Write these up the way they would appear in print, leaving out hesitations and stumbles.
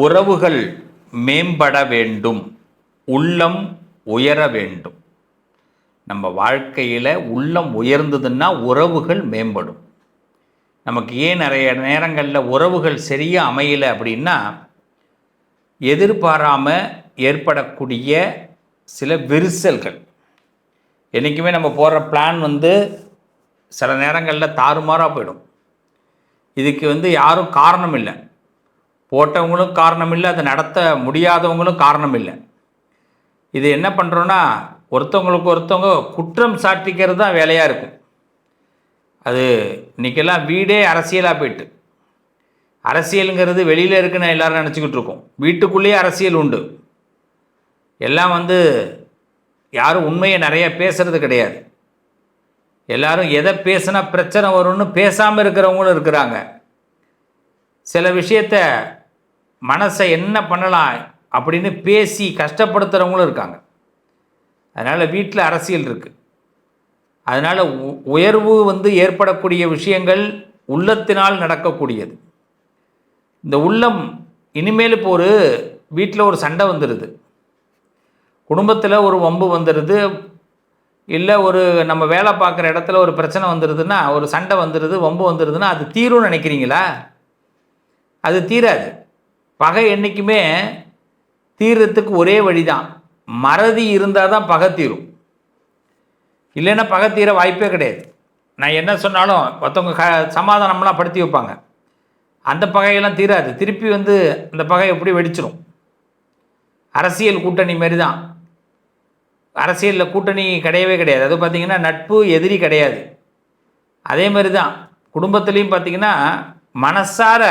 உறவுகள் மேம்பட வேண்டும், உள்ளம் உயர வேண்டும். நம்ம வாழ்க்கையில் உள்ளம் உயர்ந்ததுன்னா உறவுகள் மேம்படும். நமக்கு ஏன் நிறைய நேரங்களில் உறவுகள் சரியாக அமையலை அப்படின்னா, எதிர்பாராமல் ஏற்படக்கூடிய சில விரிசல்கள். என்றைக்குமே நம்ம போடுற பிளான் சில நேரங்களில் தாறுமாறாக போயிடும். இதுக்கு யாரும் காரணம் இல்லை. போட்டவங்களும் காரணம் இல்லை, அதை நடத்த முடியாதவங்களும் காரணம் இல்லை. இது என்ன பண்ணுறோன்னா, ஒருத்தவங்களுக்கு ஒருத்தவங்க குற்றம் சாட்டிக்கிறது தான் வேலையாக இருக்கும். அது இன்றைக்கெல்லாம் வீடே அரசியலாக போயிட்டு, அரசியலுங்கிறது வெளியில் இருக்குன்னு எல்லோரும் நினச்சிக்கிட்டு இருக்கோம். வீட்டுக்குள்ளேயே அரசியல் உண்டு. எல்லாம் யாரும் உண்மையை நிறைய பேசுகிறது கிடையாது. எல்லோரும் எதை பேசுனா பிரச்சனை வரும்னு பேசாமல் இருக்கிறவங்களும் இருக்கிறாங்க. சில விஷயத்தை மனசை என்ன பண்ணலாம் அப்படின்னு பேசி கஷ்டப்படுத்துகிறவங்களும் இருக்காங்க. அதனால் வீட்டில் அரசியல் இருக்குது. அதனால் உயர்வு ஏற்படக்கூடிய விஷயங்கள் உள்ளத்தினால் நடக்கக்கூடியது. இந்த உள்ளம் இனிமேல் இப்போ ஒரு வீட்டில் ஒரு சண்டை வந்துடுது, குடும்பத்தில் ஒரு வம்பு வந்துடுது, இல்லை ஒரு நம்ம வேலை பார்க்குற இடத்துல ஒரு பிரச்சனை வந்துடுதுன்னா, ஒரு சண்டை வந்துடுது, வம்பு வந்துடுதுன்னா அது தீரும்னு நினைக்கிறீங்களா? அது தீராது. பகை என்றைக்குமே தீர்றதுக்கு ஒரே வழி தான், மறதி இருந்தால் தான் பகை தீரும். இல்லைன்னா பகை தீர வாய்ப்பே கிடையாது. நான் என்ன சொன்னாலும் மற்றவங்க சமாதானம்லாம் படுத்தி வைப்பாங்க, அந்த பகையெல்லாம் தீராது. திருப்பி அந்த பகை எப்படி வெடிச்சிடும். அரசியல் கூட்டணி மாரி தான். அரசியலில் கூட்டணி கிடையவே கிடையாது. அது பார்த்திங்கன்னா நட்பு எதிரி கிடையாது. அதே மாதிரி தான் குடும்பத்துலேயும் பார்த்திங்கன்னா மனசார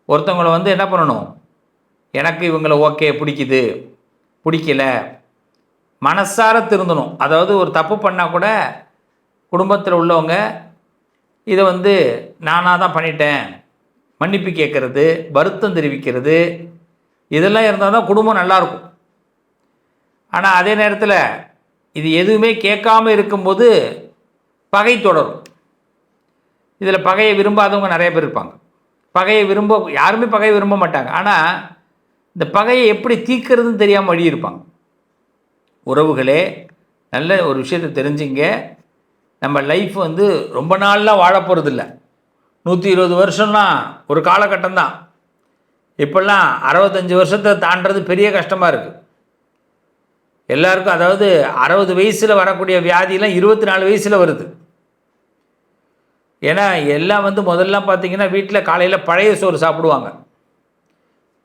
ஒருத்தவங்களை என்ன பண்ணணும், எனக்கு இவங்களை ஓகே பிடிக்குது பிடிக்கல, மனசார திருந்தணும். அதாவது ஒரு தப்பு பண்ணால் கூட குடும்பத்தில் உள்ளவங்க இதை நானாக தான் பண்ணிட்டேன், மன்னிப்பு கேட்குறது, வருத்தம் தெரிவிக்கிறது, இதெல்லாம் இருந்தால் தான் குடும்பம் நல்லாயிருக்கும். ஆனால் அதே நேரத்தில் இது எதுவுமே கேட்காமல் இருக்கும்போது பகை தொடரும். இதில் பகையை விரும்பாதவங்க நிறைய பேர் இருப்பாங்க. யாருமே பகையை விரும்ப மாட்டாங்க. ஆனால் இந்த பகையை எப்படி தீர்க்கிறதுன்னு தெரியாமல் வழி இருப்பாங்க. உறவுகளே, நல்ல ஒரு விஷயத்தை தெரிஞ்சுங்க. நம்ம லைஃப் ரொம்ப நாள்லாம் வாழ போகிறது இல்லை. 120 வருஷம்லாம் ஒரு காலகட்டம் தான். இப்போல்லாம் 65 வருஷத்தை தாண்டது பெரிய கஷ்டமாக இருக்குது எல்லாருக்கும். அதாவது 60 வயசில் வரக்கூடிய வியாதியெல்லாம் 24 வயசில் வருது. ஏன்னா எல்லாம் முதல்லாம் பார்த்திங்கன்னா வீட்டில் காலையில் பழைய சோறு சாப்பிடுவாங்க.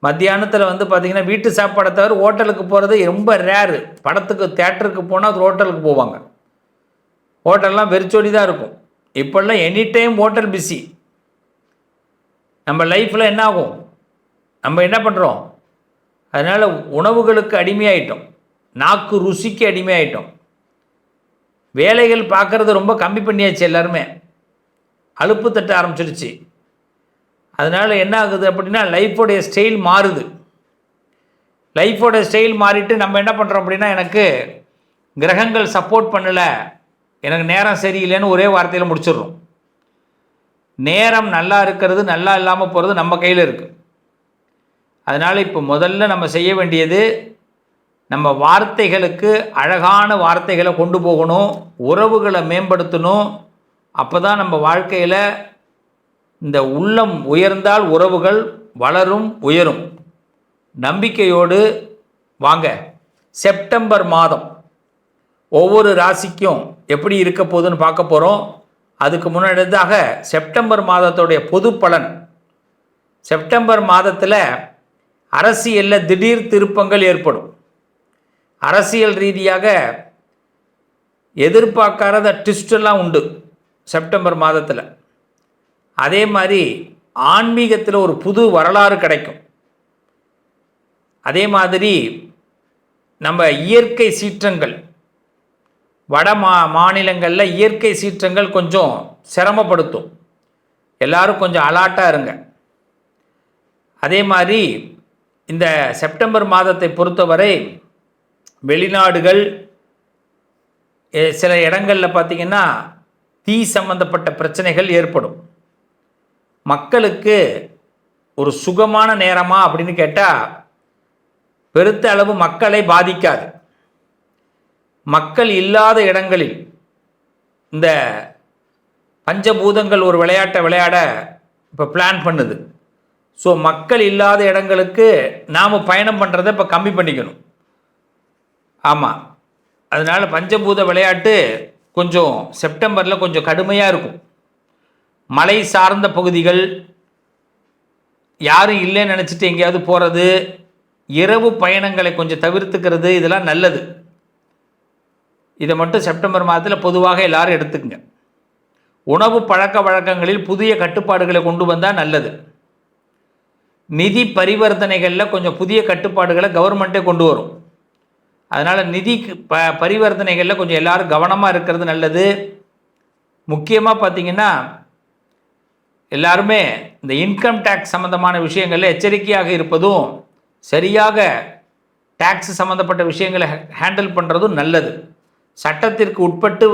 மத்தியானத்தில் பார்த்திங்கன்னா வீட்டு சாப்பாடை தவிர ஹோட்டலுக்கு போகிறது ரொம்ப ரேரு. படத்துக்கு தேட்டருக்கு போனால் ஹோட்டலுக்கு போவாங்க. ஹோட்டல்லாம் வெறிச்சோடி தான் இருக்கும். இப்போல்லாம் எனி டைம் ஹோட்டல் பிஸி. நம்ம லைஃப்பில் என்ன ஆகும், நம்ம என்ன பண்ணுறோம், அதனால் உணவுகளுக்கு அடிமையாயிட்டோம், நாக்கு ருசிக்கு அடிமையாயிட்டோம். வேலைகள் பார்க்குறது ரொம்ப கம்மி பண்ணியாச்சு. எல்லாருமே அலுப்பு தட்ட ஆரம்பிச்சிடுச்சு. அதனால் என்ன ஆகுது அப்படின்னா லைஃபோடைய ஸ்டைல் மாறுது. லைஃபோட ஸ்டைல் மாறிட்டு நம்ம என்ன பண்ணுறோம் அப்படின்னா, எனக்கு கிரகங்கள் சப்போர்ட் பண்ணலை, எனக்கு நேரம் சரியில்லைன்னு ஒரே வார்த்தையில் முடிச்சிடுறோம். நேரம் நல்லா இருக்கிறது நல்லா இல்லாமல் போகிறது நம்ம கையில் இருக்குது. அதனால் இப்போ முதல்ல நம்ம செய்ய வேண்டியது, நம்ம வார்த்தைகளுக்கு அழகான வார்த்தைகளை கொண்டு போகணும், உறவுகளை மேம்படுத்தணும். அப்போ தான் நம்ம வாழ்க்கையில் இந்த உள்ளம் உயர்ந்தால் உறவுகள் வளரும், உயரும். நம்பிக்கையோடு வாங்க. செப்டம்பர் மாதம் ஒவ்வொரு ராசிக்கும் எப்படி இருக்க போகுதுன்னு பார்க்க போகிறோம். அதுக்கு முன்னாடியாக செப்டம்பர் மாதத்துடைய பொது பலன். செப்டம்பர் மாதத்தில் அரசியலில் திடீர் திருப்பங்கள் ஏற்படும். அரசியல் ரீதியாக எதிர்பார்க்காத ட்விஸ்டெல்லாம் உண்டு செப்டம்பர் மாதத்தில். அதே மாதிரி ஆன்மீகத்தில் ஒரு புது வரலாறு கிடைக்கும். அதே மாதிரி நம்ம இயற்கை சீற்றங்கள், வட மாநிலங்களில் இயற்கை சீற்றங்கள் கொஞ்சம் சிரமப்படுத்தும். எல்லாரும் கொஞ்சம் அலர்ட்டாக இருங்க. அதே மாதிரி இந்த செப்டம்பர் மாதத்தை பொறுத்தவரை வெளிநாடுகள், சில இடங்களில் பார்த்திங்கன்னா தீ சம்பந்தப்பட்ட பிரச்சனைகள் ஏற்படும். மக்களுக்கு ஒரு சுகமான நேரமா அப்படின்னு கேட்டால் பெருத்த அளவு மக்களை பாதிக்காது. மக்கள் இல்லாத இடங்களில் இந்த பஞ்சபூதங்கள் ஒரு விளையாட்டை விளையாட இப்போ பிளான் பண்ணுது. ஸோ மக்கள் இல்லாத இடங்களுக்கு நாம் பயணம் பண்ணுறதை இப்போ கம்மி பண்ணிக்கணும். ஆமாம், அதனால் பஞ்சபூத விளையாட்டு கொஞ்சம் செப்டம்பரில் கொஞ்சம் கடுமையாக இருக்கும். மலை சார்ந்த பகுதிகள், யாரும் இல்லைன்னு நினச்சிட்டு எங்கேயாவது போகிறது, இரவு பயணங்களை கொஞ்சம் தவிர்த்துக்கிறது, இதெல்லாம் நல்லது. இதை மட்டும் செப்டம்பர் மாதத்தில் பொதுவாக எல்லாரும் எடுத்துக்கங்க. உணவு பழக்க வழக்கங்களில் புதிய கட்டுப்பாடுகளை கொண்டு வந்தால் நல்லது. நிதி பரிவர்த்தனைகளில் கொஞ்சம் புதிய கட்டுப்பாடுகளை கவர்மெண்ட்டே கொண்டு வரும். அதனால் நிதி பரிவர்த்தனைகளில் கொஞ்சம் எல்லாரும் கவனமாக இருக்கிறது நல்லது. முக்கியமாக பார்த்திங்கன்னா எல்லாருமே இந்த இன்கம் டேக்ஸ் சம்மந்தமான விஷயங்களில் எச்சரிக்கையாக இருப்பதும், சரியாக டேக்ஸ் சம்மந்தப்பட்ட விஷயங்களை ஹேண்டில் பண்ணுறதும் நல்லது. சட்டத்திற்கு உட்பட்டு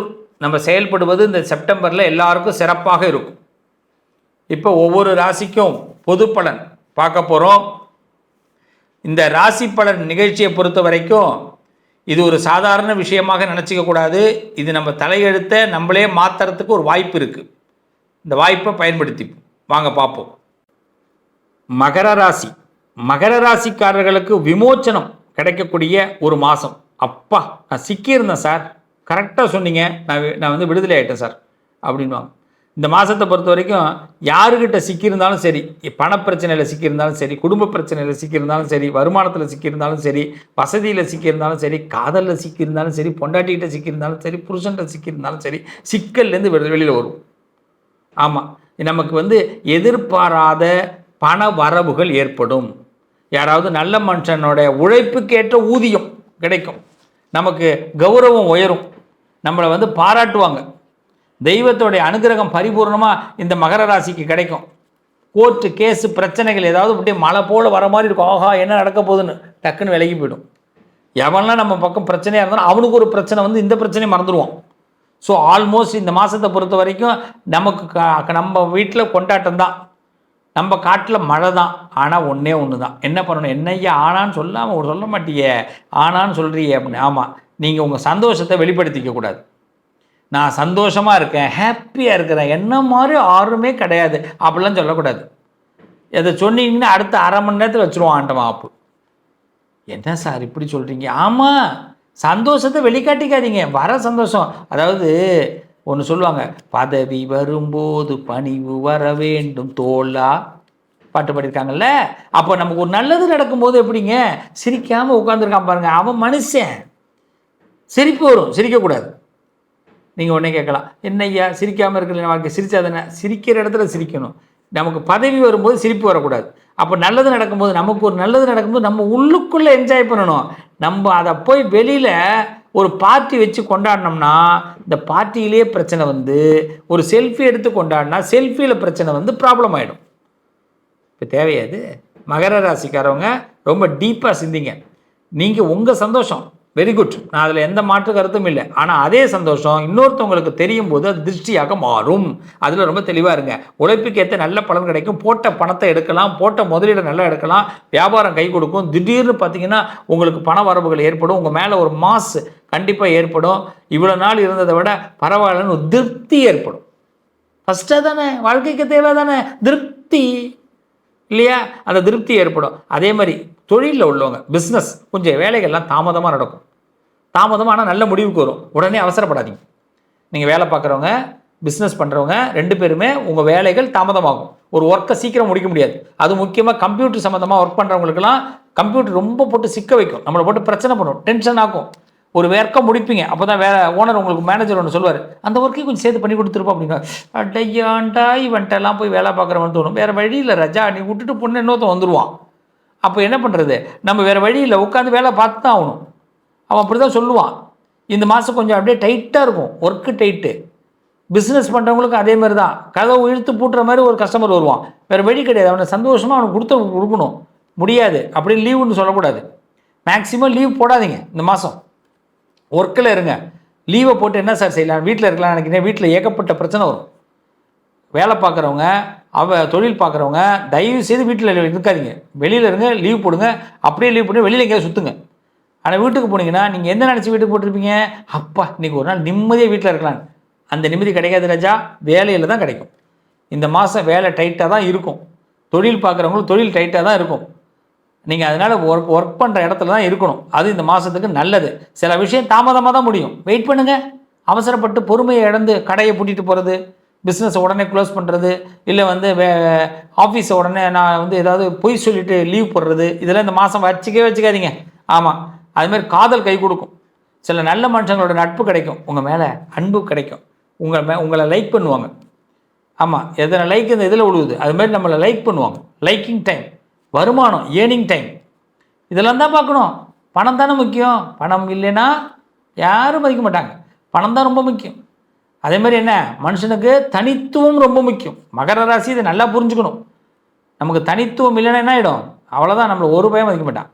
நம்ம செயல்படுவது இந்த செப்டம்பரில் எல்லாருக்கும் சிறப்பாக இருக்கும். இப்போ ஒவ்வொரு ராசிக்கும் பொது பலன் பார்க்க போகிறோம். இந்த ராசி பலன் நிகழ்ச்சியை பொறுத்த வரைக்கும் இது ஒரு சாதாரண விஷயமாக நினச்சிக்கக்கூடாது. இது நம்ம தலையெழுத்தை நம்மளே மாற்றுறதுக்கு ஒரு வாய்ப்பு இருக்குது. இந்த வாய்ப்பை பயன்படுத்தி வாங்க பார்ப்போம். மகர ராசி. மகர ராசிக்காரர்களுக்கு விமோச்சனம் கிடைக்கக்கூடிய ஒரு மாதம். அப்பா, நான் சிக்கியிருந்தேன் சார், கரெக்டாக சொன்னீங்க, நான் வந்து விடுதலை ஆகிட்டேன் சார் அப்படின்வாங்க. இந்த மாதத்தை பொறுத்த வரைக்கும் யாருக்கிட்ட சிக்கியிருந்தாலும் சரி, பணப்பிரச்சனையில் சிக்கியிருந்தாலும் சரி, குடும்ப பிரச்சனையில் சிக்கியிருந்தாலும் சரி, வருமானத்தில் சிக்கியிருந்தாலும் சரி, வசதியில் சிக்கியிருந்தாலும் சரி, காதலில் சிக்கியிருந்தாலும் சரி, பொண்டாட்டிகிட்ட சிக்கியிருந்தாலும் சரி, புருஷன்கிட்ட சிக்கியிருந்தாலும் சரி, சிக்கல்லேருந்து வெளியில் வரும். ஆமாம், நமக்கு வந்து எதிர்பாராத பண வரவுகள் ஏற்படும். யாராவது நல்ல மனுஷனோட உழைப்புக்கேற்ற ஊதியம் கிடைக்கும். நமக்கு கௌரவம் உயரும். நம்மளை வந்து பாராட்டுவாங்க. தெய்வத்தோடைய அனுகிரகம் பரிபூர்ணமாக இந்த மகர ராசிக்கு கிடைக்கும். கோர்ட்டு கேஸு பிரச்சனைகள் ஏதாவது அப்படியே மழை போல் வர மாதிரி இருக்கும். ஆஹா, என்ன நடக்க போகுதுன்னு டக்குன்னு விலகி போயிடும். எவன்லாம் நம்ம பக்கம் பிரச்சனையாக இருந்தாலும் அவனுக்கு ஒரு பிரச்சனை வந்து இந்த பிரச்சனையை மறந்துடுவோம். ஸோ ஆல்மோஸ்ட் இந்த மாதத்தை பொறுத்த வரைக்கும் நமக்கு நம்ம வீட்டில் கொண்டாட்டம் தான், நம்ம காட்டில் மழை தான். ஆனால் ஒன்றே ஒன்று தான், என்ன பண்ணணும், என்னையா ஆனான்னு சொல்லாமல் சொல்ல மாட்டியே, ஆனான்னு சொல்கிறியே அப்படின்னு. ஆமாம், நீங்கள் உங்கள் சந்தோஷத்தை வெளிப்படுத்திக்கக்கூடாது. நான் சந்தோஷமாக இருக்கேன், ஹாப்பியாக இருக்கிறேன், என்ன மாதிரி யாருமே கிடையாது அப்படிலாம் சொல்லக்கூடாது. அதை சொன்னீங்கன்னா அடுத்த அரை மணி நேரத்தில் வச்சுருவான் ஆண்டவன் ஆப்பு. என்ன சார் இப்படி சொல்கிறீங்க? ஆமாம், சந்தோஷத்தை வெளிக்காட்டிக்காதீங்க, வர சந்தோஷம். அதாவது ஒன்று சொல்லுவாங்க, பதவி வரும்போது பணிவு வர வேண்டும் தோலா, பாட்டு பாடியிருக்காங்கல்ல. அப்போ நமக்கு ஒரு நல்லது நடக்கும்போது எப்படிங்க சிரிக்காமல் உட்காந்துருக்கான் பாருங்கள், அவன் மனுஷன். சிரிப்பு வரும், சிரிக்கக்கூடாது. நீங்கள் உடனே கேட்கலாம், என்னய்யா சிரிக்காமல் இருக்கிற வாழ்க்கை, சிரிச்சா தானே? சிரிக்கிற இடத்துல சிரிக்கணும். நமக்கு பதவி வரும்போது சிரிப்பு வரக்கூடாது. அப்போ நல்லது நடக்கும்போது, நமக்கு ஒரு நல்லது நடக்கும்போது நம்ம உள்ளுக்குள்ளே என்ஜாய் பண்ணணும். நம்ம அதை போய் வெளியில் ஒரு பார்ட்டி வச்சு கொண்டாடினோம்னா இந்த பார்ட்டியிலே பிரச்சனை வந்து, ஒரு செல்ஃபி எடுத்து கொண்டாடினா செல்ஃபியில் பிரச்சனை வந்து ப்ராப்ளம் ஆகிடும். இப்போ தேவையாது. மகர ராசிக்காரவங்க ரொம்ப டீப்பாக சிந்திங்க. நீங்கள் உங்கள் சந்தோஷம் வெரி குட், நான் அதில் எந்த மாற்று கருத்தும் இல்லை. ஆனால் அதே சந்தோஷம் இன்னொருத்தவங்களுக்கு தெரியும் போது அது திருஷ்டியாக மாறும். அதில் ரொம்ப தெளிவாக இருங்க. உழைப்புக்கு ஏற்ற நல்ல பலன் கிடைக்கும். போட்ட பணத்தை எடுக்கலாம், போட்ட முதலீடு நல்லா எடுக்கலாம், வியாபாரம் கை கொடுக்கும். திடீர்னு பார்த்தீங்கன்னா உங்களுக்கு பண வரவுகள் ஏற்படும். உங்கள் மேலே ஒரு மாஸ் கண்டிப்பாக ஏற்படும். இவ்வளோ நாள் இருந்ததை விட பரவாயில்லன்னு ஒரு திருப்தி ஏற்படும். ஃபஸ்ட்டாக தானே வாழ்க்கைக்கு தேவை தானே திருப்தி, இல்லையா? அந்த திருப்தி ஏற்படும். அதே மாதிரி தொழிலில் உள்ளவங்க, பிஸ்னஸ் கொஞ்சம் வேலைகள்லாம் தாமதமாக நடக்கும். தாமதமாக ஆனால் நல்ல முடிவுக்கு வரும். உடனே அவசரப்படாதீங்க. நீங்கள் வேலை பார்க்குறவங்க, பிஸ்னஸ் பண்ணுறவங்க 2 பேருமே உங்கள் வேலைகள் தாமதமாகும். ஒரு ஒர்க்கை சீக்கிரம் முடிக்க முடியாது. அது முக்கியமாக கம்ப்யூட்டர் சம்மந்தமாக ஒர்க் பண்ணுறவங்களுக்குலாம் கம்ப்யூட்டர் ரொம்ப போட்டு சிக்க வைக்கும், நம்மளை போட்டு பிரச்சனை பண்ணும், டென்ஷன் ஆகும். ஒரு ஒர்க்கை முடிப்பீங்க, அப்போ தான் வேறு ஓனர் உங்களுக்கு மேனேஜர் ஒன்று சொல்லுவார், அந்த ஒர்க்கையும் கொஞ்சம் சேர்த்து பண்ணி கொடுத்துருப்போம் அப்படிங்க. அட்டையாண்டா இவன்ட்டெல்லாம் போய் வேலை பார்க்குறவன் தோணும். வேறு வழி இல்லை ராஜா, நீ விட்டுட்டு பொண்ணு இன்னொருத்தன் வந்துடுவான். அப்போ என்ன பண்ணுறது? நம்ம வேறு வழி இல்லை, உட்காந்து வேலை பார்த்து தான் ஆகணும். அவன் அப்படி தான் சொல்லுவான். இந்த மாதம் கொஞ்சம் அப்படியே டைட்டாக இருக்கும், ஒர்க்கு டைட்டு. பிஸ்னஸ் பண்ணுறவங்களுக்கும் அதே மாதிரி தான். கதவை இழுத்து பூட்டுற மாதிரி ஒரு கஸ்டமர் வருவான். வேறு வழி கிடையாது. அவனை சந்தோஷமாக அவனுக்கு கொடுக்கணும். முடியாது அப்படின்னு லீவுன்னு சொல்லக்கூடாது. மேக்ஸிமம் லீவ் போடாதீங்க இந்த மாதம். ஒர்க்கில் இருங்க. லீவை போட்டு என்ன சார் செய்யலாம், வீட்டில் இருக்கலாம் நினைக்கிறேன். வீட்டில் ஏகப்பட்ட பிரச்சனை வரும். வேலை பார்க்குறவங்க தொழில் பார்க்குறவங்க தயவு செய்து வீட்டில் இருக்காதீங்க, வெளியில் இருங்க, லீவ் போடுங்க. அப்படியே லீவ் போட்டு வெளியில் எங்கேயாவது சுற்றுங்க. ஆனால் வீட்டுக்கு போனீங்கன்னா நீங்கள் எந்த நினச்சி வீட்டுக்கு போட்டிருப்பீங்க, அப்பா இன்றைக்கி ஒரு நாள் நிம்மதியாக வீட்டில் இருக்கலான்னு. அந்த நிம்மதி கிடைக்காது ராஜா, வேலையில் தான் கிடைக்கும். இந்த மாதம் வேலை டைட்டாக தான் இருக்கும். தொழில் பார்க்குறவங்களுக்கு தொழில் டைட்டாக தான் இருக்கும். நீங்கள் அதனால் ஒர்க் பண்ணுற இடத்துல தான் இருக்கணும். அது இந்த மாதத்துக்கு நல்லது. சில விஷயம் தாமதமாக தான் முடியும், வெயிட் பண்ணுங்கள். அவசரப்பட்டு பொறுமையை இழந்து கடையை பூட்டிட்டு போகிறது, பிஸ்னஸை உடனே க்ளோஸ் பண்ணுறது, இல்லை ஆஃபீஸை உடனே நான் ஏதாவது பொய் சொல்லிவிட்டு லீவ் போடுறது, இதெல்லாம் இந்த மாதம் வச்சுக்காதீங்க. ஆமாம், அதுமாதிரி காதல் கை கொடுக்கும். சில நல்ல மனுஷங்களோட நட்பு கிடைக்கும், உங்கள் மேலே அன்பு கிடைக்கும், உங்களை லைக் பண்ணுவாங்க. ஆமாம், எத்தனை லைக் இந்த இதில் விழுவுது, அதுமாதிரி நம்மளை லைக் பண்ணுவாங்க. லைக்கிங் டைம், வருமானம், ஏர்னிங் டைம், இதெல்லாம் தான் பார்க்கணும். பணம் தானே முக்கியம். பணம் இல்லைன்னா யாரும் மதிக்க மாட்டாங்க. பணம் தான் ரொம்ப முக்கியம். அதே மாதிரி என்ன, மனுஷனுக்கு தனித்துவம் ரொம்ப முக்கியம். மகர ராசி இதை நல்லா புரிஞ்சுக்கணும். நமக்கு தனித்துவம் இல்லைன்னா என்ன ஆகிடும், அவ்வளோதான், நம்மளை ஒரு பயம் மதிக்க மாட்டான்.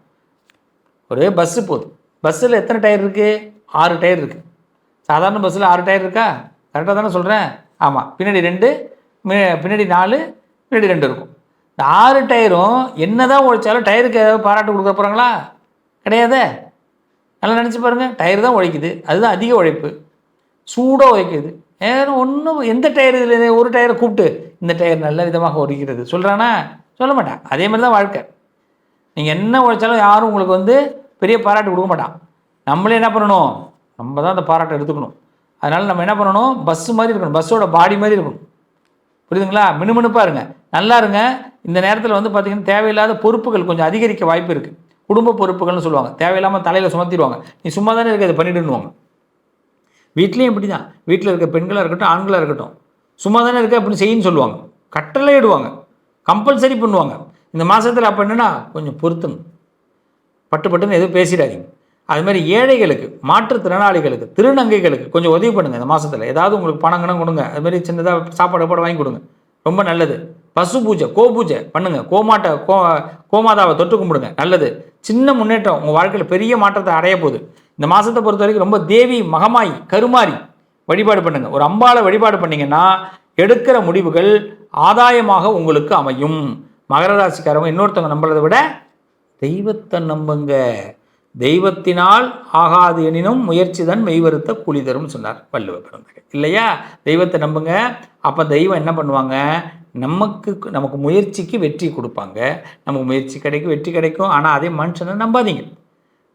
ஒரே பஸ்ஸு போகுது, பஸ்ஸில் எத்தனை டயர் இருக்குது, 6 டயர் இருக்குது. சாதாரண பஸ்ஸில் 6 டயர் இருக்கா, கரெக்டாக தானே சொல்கிறேன்? ஆமாம், பின்னாடி 2, பின்னாடி 4, பின்னாடி 2 இருக்கும். இந்த 6 டயரும் என்ன தான் உழைச்சாலும் டயருக்கு பாராட்டு கொடுக்க போகிறாங்களா? கிடையாது. நல்லா நினச்சி பாருங்கள், டயர் தான் உழைக்குது, அதுதான் அதிக உழைப்பு, சூடாக உழைக்குது. ஒன்றும் எந்த டயர் இதில் ஒரு டயரை கூப்பிட்டு இந்த டயர் நல்ல விதமாக உழைக்கிறது சொல்கிறானா? சொல்ல மாட்டான். அதே மாதிரி தான் வாழ்க்கை. நீங்கள் என்ன உழைச்சாலும் யாரும் உங்களுக்கு பெரிய பாராட்டு கொடுக்க மாட்டான். நம்மளே என்ன பண்ணணும், நம்ம தான் அந்த பாராட்டை எடுத்துக்கணும். அதனால் நம்ம என்ன பண்ணணும், பஸ்ஸு மாதிரி இருக்கணும், பஸ்ஸோட பாடி மாதிரி இருக்கணும். புரியுதுங்களா? மினுமினுப்பாக இருங்க, நல்லா இருங்க. இந்த நேரத்தில் பார்த்திங்கன்னா தேவையில்லாத பொறுப்புகள் கொஞ்சம் அதிகரிக்க வாய்ப்பு இருக்குது. குடும்ப பொறுப்புகள்னு சொல்லுவாங்க, தேவையில்லாமல் தலையில் சுமத்திடுவாங்க. நீ சும்மா தானே இருக்க, இதை பண்ணிவிடுவாங்க. வீட்லேயும் இப்படி தான், வீட்டில் இருக்க பெண்களாக இருக்கட்டும் ஆண்களாக இருக்கட்டும், சும்மா தானே இருக்க அப்படின்னு செய்யின்னு சொல்லுவாங்க, கட்டளை இடுவாங்க, கம்பல்சரி பண்ணுவாங்க. இந்த மாதத்தில் அப்போ என்னென்னா கொஞ்சம் பொறுத்துங்க, பட்டுன்னு எதுவும் பேசிடாதீங்க. அதுமாதிரி ஏழைகளுக்கு, மாற்றுத்திறனாளிகளுக்கு, திருநங்கைகளுக்கு கொஞ்சம் உதவி பண்ணுங்கள். இந்த மாதத்தில் ஏதாவது உங்களுக்கு பணங்கணும் கொடுங்க, அதுமாதிரி சின்னதாக சாப்பாடு வாங்கி கொடுங்க, ரொம்ப நல்லது. பசு பூஜை, பூஜை பண்ணுங்கள், கோமாதாவை தொட்டு கும்பிடுங்க, நல்லது. சின்ன முன்னேற்றம் உங்கள் வாழ்க்கையில் பெரிய மாற்றத்தை அடைய போகுது. இந்த மாதத்தை பொறுத்த வரைக்கும் ரொம்ப தேவி மகமாயி கருமாரி வழிபாடு பண்ணுங்கள். ஒரு அம்பாளை வழிபாடு பண்ணிங்கன்னா எடுக்கிற முடிவுகள் ஆதாயமாக உங்களுக்கு அமையும். மகர ராசிக்காரவங்க இன்னொருத்தவங்க நம்புறதை விட தெய்வத்தை நம்புங்க. தெய்வத்தினால் ஆகாது எனினும் முயற்சி தான் மெய்வருத்த கூலி தரும்னு சொன்னார் வள்ளுவ பிறந்தகை, இல்லையா? தெய்வத்தை நம்புங்க. அப்போ தெய்வம் என்ன பண்ணுவாங்க, நமக்கு முயற்சிக்கு வெற்றி கொடுப்பாங்க. நமக்கு முயற்சி கிடைக்கும், வெற்றி கிடைக்கும். ஆனால் அதே மனுஷனை நம்பாதீங்க.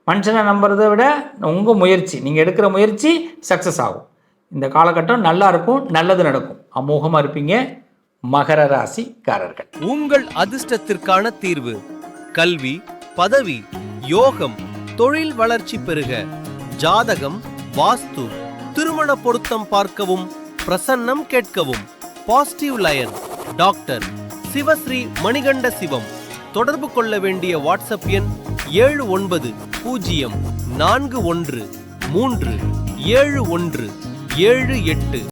மனுஷனை நம்புறதை விட உங்கள் முயற்சி, நீங்கள் எடுக்கிற முயற்சி சக்ஸஸ் ஆகும். இந்த காலகட்டம் நல்லா இருக்கும், நல்லது நடக்கும், அமோகமாக இருப்பீங்க மகர ராசிக்காரர்கள். உங்கள் அதிர்ஷ்டத்திற்கான தீர்வு கல்வி, பதவி, யோகம், தொழில் வளர்ச்சி பெருக, ஜாதகம், வாஸ்து, திருமண பொருத்தம் பார்க்கவும், பிரசன்னம் கேட்கவும். Positive lion doctor Sivasri Manikanda Sivam. தொடர்பு கொள்ள வேண்டிய வாட்ஸ்அப் எண் 7904137178.